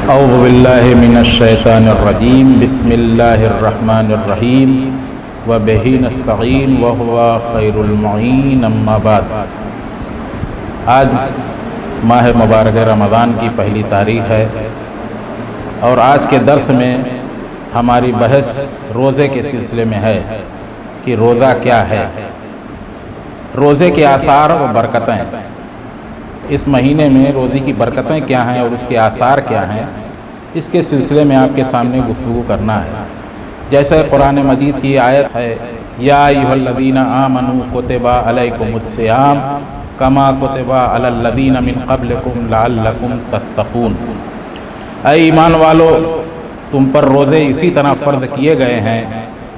اعوذ باللہ من الشیطان الرجیم بسم اللہ الرحمن الرحیم وبہ نستعین وہو خیر المعین اما بعد۔ آج ماہ مبارک رمضان کی پہلی تاریخ ہے اور آج کے درس میں ہماری بحث روزے کے سلسلے میں ہے کہ روزہ کیا ہے، روزے کے آثار و برکتیں، اس مہینے میں روزے کی برکتیں کیا ہیں اور اس کے آثار کیا ہیں، اس کے سلسلے میں آپ کے سامنے گفتگو کرنا ہے۔ جیسے قرآن مجید کی آیت ہے، یا ایھا الذین آمنوا کتب علیکم الصیام کما کتب علی الذین من قبلکم لعلکم تتقون۔ اے ایمان والو، تم پر روزے اسی طرح فرض کیے گئے ہیں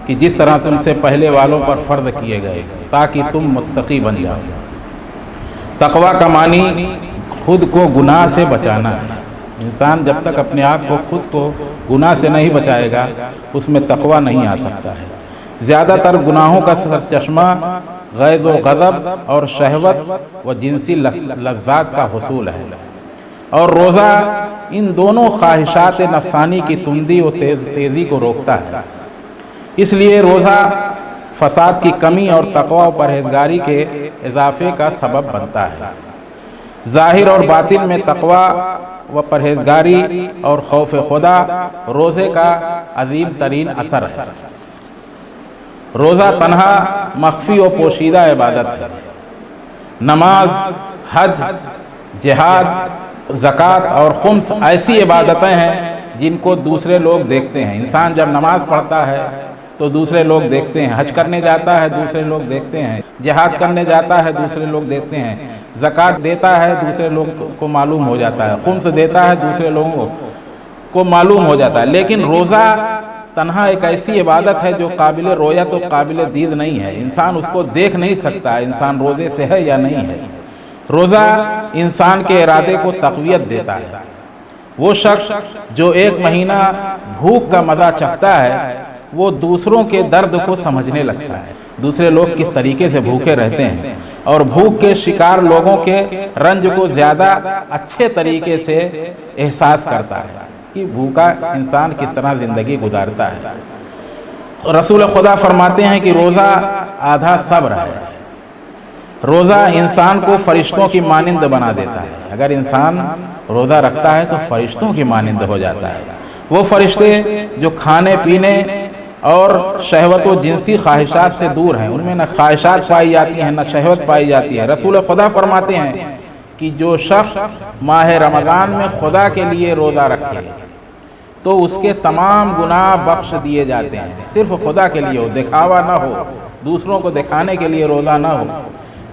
کہ جس طرح تم سے پہلے والوں پر فرض کیے گئے تاکہ تم متقی بن جاؤ۔ تقویٰ کا معنی خود کو گناہ سے بچانا ہے۔ انسان جب تک اپنے آپ کو خود کو گناہ سے نہیں بچائے گا اس میں تقویٰ نہیں آ سکتا ہے۔ زیادہ تر گناہوں کا سرچشمہ غیظ و غضب اور شہوت و جنسی لذات کا حصول ہے، اور روزہ ان دونوں خواہشات نفسانی کی تندی و تیزی کو روکتا ہے۔ اس لیے روزہ فساد کی کمی اور تقویٰ و پرہیزگاری کے اضافے کا سبب بنتا ہے۔ ظاہر اور باطن میں تقویٰ و پرہیزگاری اور خوف خدا روزے کا عظیم ترین اثر ہے۔ روزہ تنہا مخفی و پوشیدہ عبادت ہے۔ نماز، حج، جہاد، زکوٰۃ اور خمس ایسی عبادتیں ہیں جن کو دوسرے لوگ دیکھتے ہیں۔ انسان جب نماز پڑھتا ہے تو دوسرے لوگ دیکھتے ہیں، حج کرنے جاتا ہے دوسرے لوگ دیکھتے ہیں، جہاد کرنے جاتا ہے دوسرے لوگ دیکھتے ہیں، زکوٰۃ دیتا ہے دوسرے لوگ کو معلوم ہو جاتا ہے، خمس دیتا ہے دوسرے لوگوں کو معلوم ہو جاتا ہے۔ لیکن روزہ تنہا ایک ایسی عبادت ہے جو قابل رویت و قابل دید نہیں ہے۔ انسان اس کو دیکھ نہیں سکتا انسان روزے سے ہے یا نہیں ہے۔ روزہ انسان کے ارادے کو تقویت دیتا ہے۔ وہ شخص جو ایک مہینہ بھوک کا مزہ چکھتا ہے وہ دوسروں کے درد کو سمجھنے لگتا ہے، دوسرے لوگ کس طریقے سے بھوکے رہتے ہیں، اور بھوک کے شکار لوگوں کے رنج کو زیادہ اچھے طریقے سے احساس کرتا ہے کہ بھوکا انسان کس طرح زندگی گزارتا ہے۔ رسول خدا فرماتے ہیں کہ روزہ آدھا صبر ہے۔ روزہ انسان کو فرشتوں کی مانند بنا دیتا ہے۔ اگر انسان روزہ رکھتا ہے تو فرشتوں کی مانند ہو جاتا ہے۔ وہ فرشتے جو کھانے پینے اور شہوت و جنسی خواہشات سے دور ہیں، ان میں نہ خواہشات پائی جاتی ہیں نہ شہوت پائی جاتی ہے۔ رسول خدا فرماتے ہیں کہ جو شخص ماہ رمضان میں خدا کے لیے روزہ رکھے تو اس کے تمام گناہ بخش دیے جاتے ہیں۔ صرف خدا کے لیے ہو، دکھاوا نہ ہو، دوسروں کو دکھانے کے لیے روزہ نہ ہو۔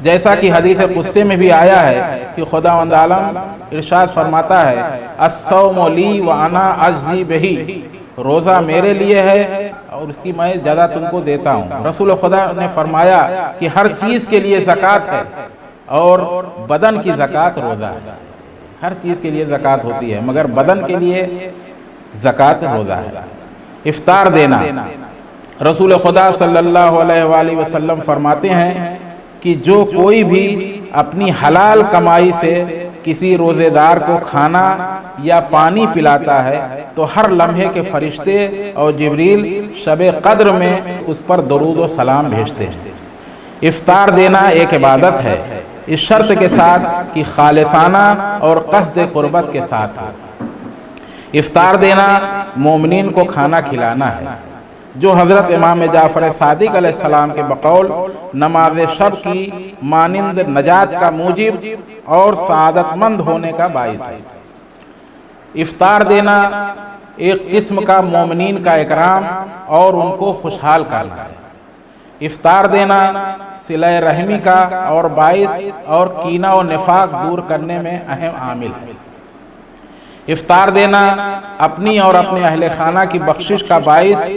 جیسا کہ حدیث قدسی میں بھی آیا ہے کہ خداوند عالم ارشاد فرماتا ہے، الصوم لی وانا اجزی بہی، روزہ میرے لیے ہے اور اس کی میں جزا تم کو دیتا ہوں۔ رسول خدا نے فرمایا کہ ہر چیز کے لیے زکوٰۃ ہے اور بدن کی زکوٰۃ روزہ ہے۔ ہر چیز کے لیے زکوٰۃ ہوتی ہے مگر بدن کے لیے زکوٰۃ روزہ ہے۔ افطار دینا، رسول خدا صلی اللہ علیہ وآلہ وسلم فرماتے ہیں کہ جو کوئی بھی اپنی حلال کمائی سے کسی روزے دار کو کھانا یا پانی پلاتا ہے تو ہر لمحے کے فرشتے اور جبریل شب قدر میں اس پر درود و سلام بھیجتے ہیں۔ افطار دینا ایک عبادت ہے، اس شرط کے ساتھ کہ خالصانہ اور قصد قربت کے ساتھ ہو۔ افطار دینا مومنین کو کھانا کھلانا ہے، جو حضرت امام جعفر صادق علیہ السلام کے بقول نماز شب کی مانند نجات کا موجب اور سعادت مند ہونے کا باعث ہے۔ افطار دینا ایک قسم کا مومنین کا اکرام اور ان کو خوشحال کرنا ہے۔ افطار دینا صلہ رحمی کا اور باعث اور کینہ و نفاق دور کرنے میں اہم عامل ہے۔ افطار دینا اپنی اور اپنے اہل خانہ کی بخشش کا باعث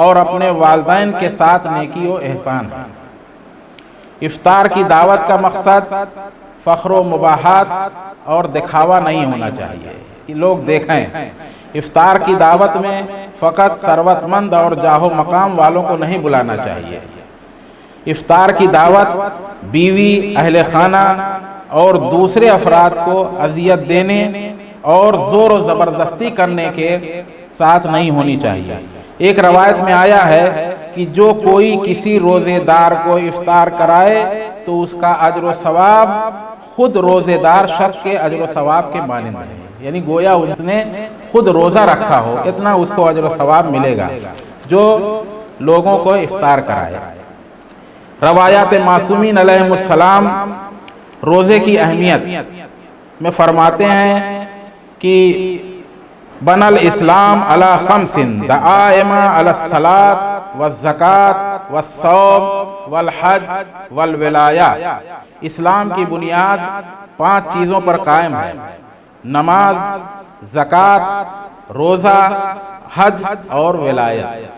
اور اپنے والدین کے ساتھ نیکی و احسان ہے۔ افطار کی دعوت کا مقصد فخر و مباحات اور دکھاوا نہیں ہونا چاہیے کہ لوگ دیکھیں۔ افطار کی دعوت میں فقط ثروت مند اور جاہ و مقام والوں کو نہیں بلانا چاہیے۔ افطار کی دعوت بیوی، اہل خانہ اور دوسرے افراد کو اذیت دینے اور زور و زبردستی کرنے کے ساتھ نہیں ہونی چاہیے۔ ایک روایت میں آیا ہے کہ جو کوئی کسی روزے دار کو افطار کرائے تو اس کا اجر و ثواب خود روزے دار شخص کے اجر و ثواب کے مانند ہے، یعنی گویا اس نے خود روزہ رکھا ہو اتنا اس کو اجر و ثواب ملے گا جو لوگوں کو افطار کرائے۔ روایات معصومین علیہم السلام روزے کی اہمیت میں فرماتے ہیں کہ بنى الاسلام علی خمس دعائم علی الصلاۃ والزکاۃ والصوم والحج والولایہ۔ اسلام کی بنیاد 5 چیزوں پر قائم ہے: نماز، زکوٰۃ، روزہ، حج اور ولایت۔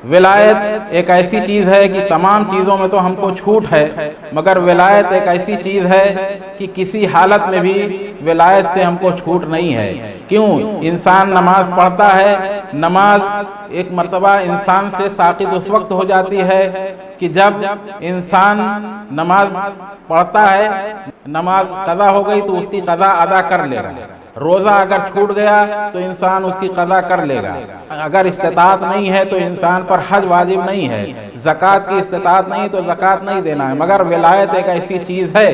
ولایت ایک ایسی چیز ہے کہ تمام چیزوں میں تو ہم کو چھوٹ ہے، مگر ولایت ایک ایسی چیز ہے کہ کسی حالت میں بھی ولایت سے ہم کو چھوٹ نہیں ہے۔ کیوں؟ انسان نماز پڑھتا ہے، نماز ایک مرتبہ انسان سے ساقط اس وقت ہو جاتی ہے کہ جب انسان نماز پڑھتا ہے، نماز قضا ہو گئی تو اس کی قضا ادا کر لے گا۔ روزہ اگر چھوٹ گیا تو انسان اس کی قضا کر لے گا۔ اگر استطاعت نہیں ہے تو انسان پر حج واجب نہیں ہے۔ زکوٰۃ کی استطاعت نہیں تو زکوٰۃ نہیں دینا ہے۔ مگر ولایت ایک ایسی چیز ہے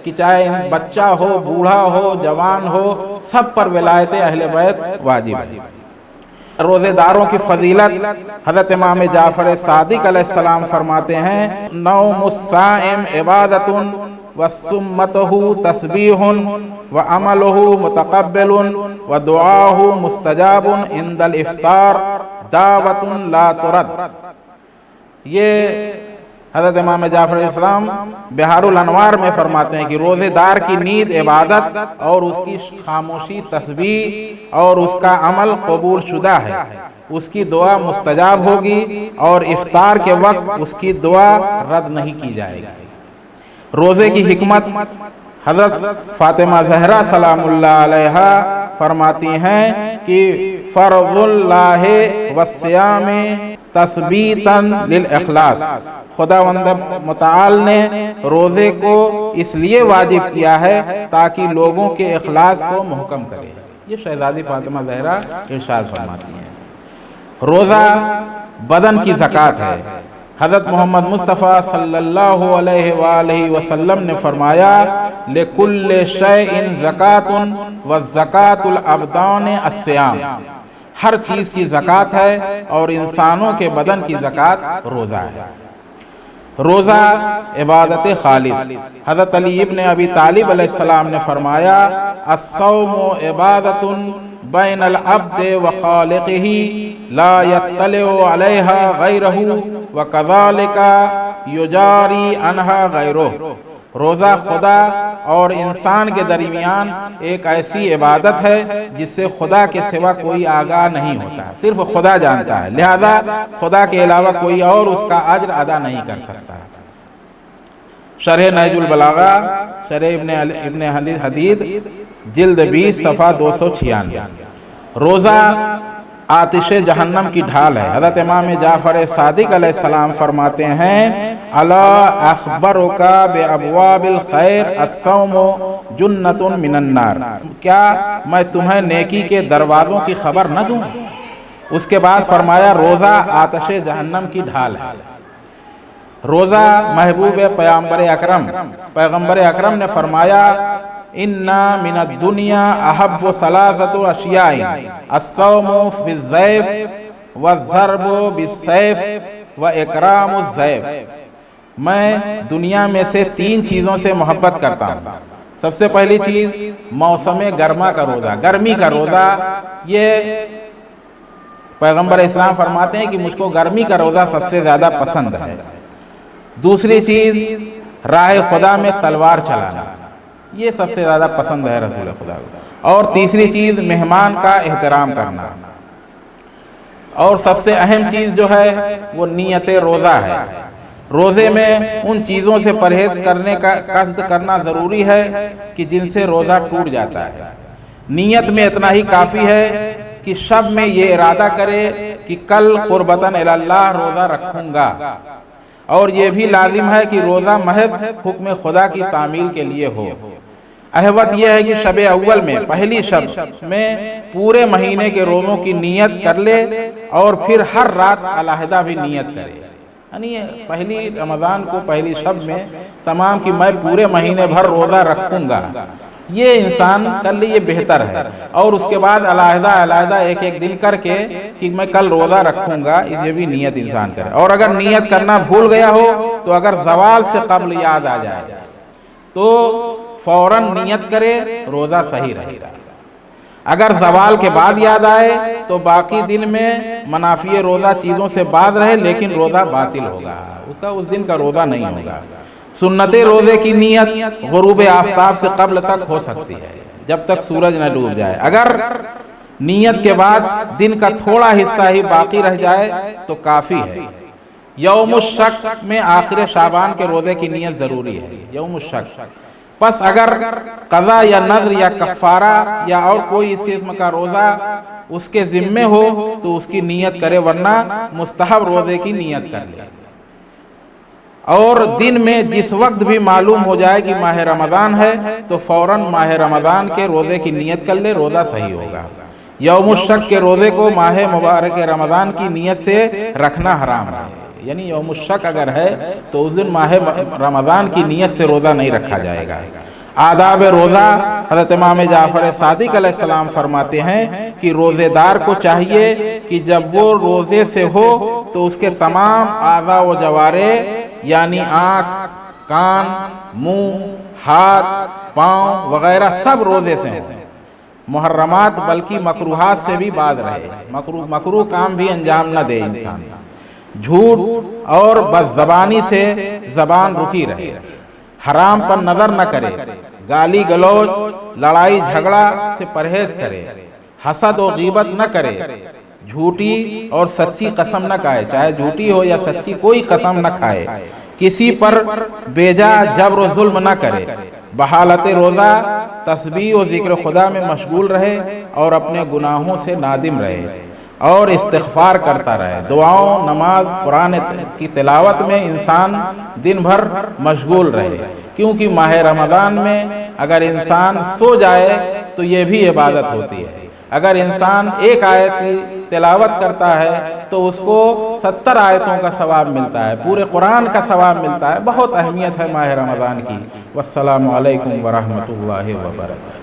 کہ چاہے بچہ ہو، بوڑھا ہو، جوان ہو، سب پر ولایت اہل بیت واجب ہے۔ روزے داروں کی فضیلت حضرت امام جعفر صادق علیہ السلام فرماتے ہیں: نوم الصائم عبادۃ وسمتہ تسبیح وعملہ متقبل ودعاہ مستجاب عند الافطار دعوۃ لا ترد۔ یہ حضرت امام جعفر علیہ السلام بہار الانوار میں فرماتے ہیں کہ روزے دار کی نیند عبادت اور اس کی خاموشی تسبیح اور اس کا عمل قبول شدہ ہے، اس کی دعا مستجاب ہوگی اور افطار کے وقت اس کی دعا رد نہیں کی جائے گی۔ روزے کی حکمت حضرت فاطمہ زہرا سلام اللہ علیہا فرماتی ہیں کہ فرض اللہ والصیام تثبیتا للاخلاص، خداوند متعال نے روزے کو اس لیے واجب کیا ہے تاکہ لوگوں کے اخلاص کو محکم کرے۔ یہ شہزادی فاطمہ زہرا ارشاد فرماتی ہیں۔ روزہ بدن کی زکوٰۃ ہے۔ حضرت محمد مصطفیٰ صلی اللہ علیہ وآلہ وسلم نے فرمایا: لِكُلِّ شَيْءٍ زَكَاةٌ وَالزَّكَاةُ الْأَبْدَانِ الصِّيَامُ۔ ہر چیز کی زکوٰۃ ہے اور انسانوں کے بدن کی زکوٰۃ روزہ ہے۔ روزہ عبادت خالص۔ حضرت علی ابن ابی طالب علیہ السلام نے فرمایا: الصوم عبادت بین العبد وخالقہ لا یطلع علیہا غیرہ وکذالک یجاری عنہا غیرہ۔ روزہ خدا اور انسان کے درمیان ایک ایسی عبادت ہے جس سے خدا کے سوا کوئی آگاہ نہیں ہوتا، صرف خدا جانتا ہے، لہذا خدا کے علاوہ کوئی اور اس کا اجر ادا نہیں کر سکتا۔ شرح نہج البلاغہ، شرح ابن حدید، جلد 20 صفحہ 296۔ روزہ آتش جہنم کی ڈھال ہے۔ حضرت امام جعفر صادق علیہ السلام فرماتے ہیں: الا اخبرک بابواب الخیر الصوم جنۃ من النار۔ کیا میں تمہیں نیکی کے دروازوں کی خبر نہ دوں؟ اس کے بعد فرمایا روزہ آتش جہنم کی ڈھال ہے۔ روزہ محبوب پیغمبر اکرم نے فرمایا: اِنَّا مِنَ الدُّنْيَا أَحَبُّ ثَلَاثَةُ أَشْيَاءٍ الصَّوْمُ فِي الضَّيْفِ وَالضَّرْبُ بِالسَّيْفِ وَإِكْرَامُ الضَّيْفِ۔ میں دنیا میں سے 3 چیزوں سے محبت کرتا ہوں۔ سب سے پہلی چیز موسم گرما کا روزہ، گرمی کا روزہ۔ یہ پیغمبر اسلام فرماتے ہیں کہ مجھ کو گرمی کا روزہ سب سے زیادہ پسند ہے۔ دوسری چیز راہ خدا میں تلوار چلانا، یہ سب سے زیادہ پسند ہے رسول خدا کو۔ اور تیسری چیز مہمان کا احترام کرنا۔ اور سب سے اہم چیز جو ہے وہ نیت روزہ ہے۔ روزے میں ان چیزوں سے پرہیز کرنے کا قصد کرنا ضروری ہے کہ جن سے روزہ ٹوٹ جاتا ہے۔ نیت میں اتنا ہی کافی ہے کہ شب میں یہ ارادہ کرے کہ کل قربتاً الی اللہ روزہ رکھوں گا، اور یہ بھی لازم ہے کہ روزہ محض حکم خدا کی تعمیل کے لیے ہو۔ اہوت یہ ہے کہ شب اول میں پہلی شب میں پورے مہینے کے روزوں کی نیت کر لے اور پھر ہر رات علیحدہ بھی نیت کرے، یعنی پہلی رمضان کو پہلی شب میں تمام کہ میں پورے مہینے بھر روزہ رکھوں گا، یہ انسان کر لے، یہ بہتر ہے۔ اور اس کے بعد علیحدہ ایک ایک دن کر کے کہ میں کل روزہ رکھوں گا، یہ بھی نیت انسان کرے۔ اور اگر نیت کرنا بھول گیا ہو تو اگر زوال سے قبل یاد آ جائے تو فوراً نیت کرے، روزہ صحیح رہے گا۔ اگر زوال کے بعد یاد آئے تو باقی دن میں منافی روزہ چیزوں سے بعد رہے لیکن روزہ باطل ہوگا، اس دن کا روزہ نہیں ہوگا۔ سنت روزے کی نیت غروب آفتاب سے قبل تک ہو سکتی ہے، جب تک سورج نہ ڈوب جائے۔ اگر نیت کے بعد دن کا تھوڑا حصہ ہی باقی رہ جائے تو کافی ہے۔ یوم الشک میں آخر شعبان کے روزے کی نیت ضروری ہے، یوم الشک۔ پس اگر قضا یا نذر یا کفارہ یا اور کوئی اس قسم کا روزہ اس کے ذمے ہو تو اس کی نیت کرے، ورنہ مستحب روزے کی نیت کر لے۔ اور دن میں جس وقت بھی معلوم ہو جائے کہ ماہ رمضان ہے تو فوراً ماہ رمضان کے روزے کی نیت کر لے، روزہ صحیح ہوگا۔ یوم الشک کے روزے کو ماہ مبارک رمضان کی نیت سے رکھنا حرام ہے، یعنی یوم الشک اگر ہے تو اس دن ماہ رمضان کی نیت سے روزہ نہیں رکھا جائے گا۔ آداب روزہ، حضرت امام جعفر صادق علیہ السلام فرماتے ہیں کہ روزے دار کو چاہیے کہ جب وہ روزے سے ہو تو اس کے تمام اعضاء و جوارح یعنی آنکھ، کان، منہ، ہاتھ، پاؤں وغیرہ سب روزے سے ہیں، محرمات بلکہ مکروہات سے بھی باز رہے، مکروہ کام بھی انجام نہ دے انسان، جھوٹ اور بد زبانی سے زبان رکی رہے، حرام پر نظر نہ کرے، گالی گلوچ، لڑائی جھگڑا سے پرہیز کرے، حسد و غیبت نہ کرے، جھوٹی اور سچی قسم نہ کھائے، چاہے جھوٹی ہو یا سچی کوئی قسم نہ کھائے، کسی پر بیجا جبر و ظلم نہ کرے، بحالت روزہ تسبیح و ذکر خدا میں مشغول رہے اور اپنے گناہوں سے نادم رہے اور استغفار کرتا رہے، دعاؤں، نماز، قرآن کی تلاوت میں انسان دن بھر مشغول رہے، کیونکہ ماہ رمضان میں اگر انسان سو جائے تو یہ بھی عبادت ہوتی ہے۔ اگر انسان ایک آیت کی تلاوت کرتا ہے تو اس کو 70 آیتوں کا ثواب ملتا ہے، پورے قرآن کا ثواب ملتا ہے۔ بہت اہمیت ہے ماہ رمضان کی۔ والسلام علیکم ورحمۃ اللہ وبرکاتہ۔